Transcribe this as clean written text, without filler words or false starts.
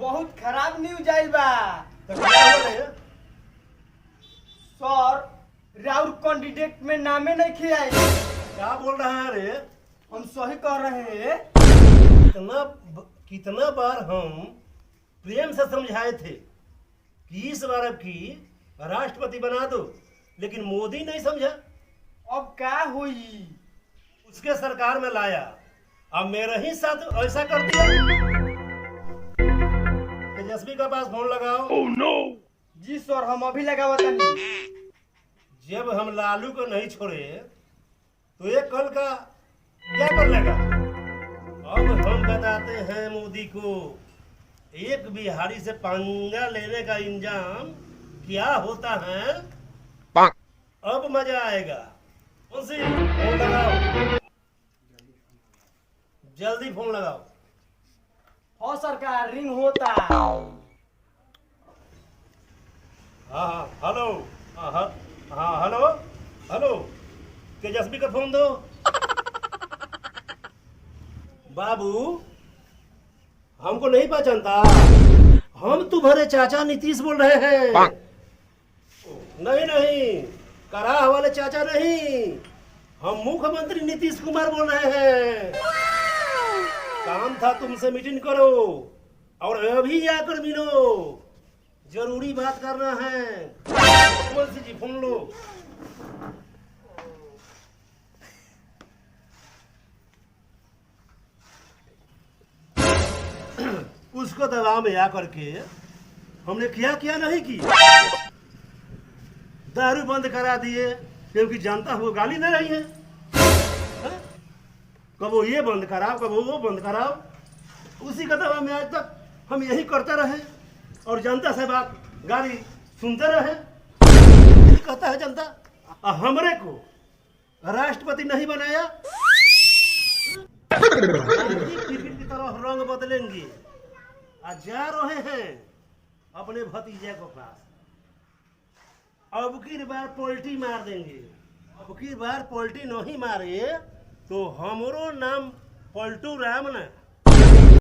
बहुत खराब न्यूज आइल बा। तो क्या हो रहे हैं? सर, राउर कैंडिडेट में नामे नहीं खियाए। क्या बोल रहा है रे? हम सही कह रहे हैं। कितना कितना बार हम प्रेम से समझाए थे कि इस बार अब की राष्ट्रपति बना दो, लेकिन मोदी नहीं समझा। अब क्या हुई? उसके सरकार में लाया, अब मेरे ही साथ ऐसा कर दिया। तेजस्वी का पास फोन लगाओ। Oh no! जी सर, हम अभी लगावत नहीं। जब हम लालू को नहीं छोड़े तो ये कल का क्या कर लेगा? अब हम बताते हैं मोदी को एक बिहारी से पंगा लेने का इंजाम क्या होता है। अब मजा आएगा। मुंशी, फोन लगाओ, जल्दी फोन लगाओ। हाँ सरकार, रिंग होता। हाँ हेलो। हाँ हेलो हेलो, तेजस्वी का फोन दो। बाबू, हमको नहीं पहचानता? हम तुम्हारे चाचा नीतीश बोल रहे हैं। नहीं नहीं, कराह वाले चाचा नहीं, हम मुख्यमंत्री नीतीश कुमार बोल रहे हैं। काम था तुमसे मीटिंग करो और अभी आकर मिलो, जरूरी बात करना है। मुंशी जी फोन लो। उसको दबाव में आकर के हमने क्या क्या नहीं किया। दारू बंद करा दिए क्योंकि जनता वो गाली दे रही है। कबो ये बंद कराओ, कबो वो बंद कराओ। उसी का दबाव में आज तक हम यही करते रहे और जनता से बात गाली सुनते रहे। यही कहता है जनता। हमरे को राष्ट्रपति नहीं बनाया। क्रिकेट की तरह रंग बदलेंगे। आज जा रहे हैं अपने भतीजे को पास। अब की बार पोल्टी मार देंगे। अब की बार पोल्टी नहीं मारे तो हमरो नाम पलटू राम न।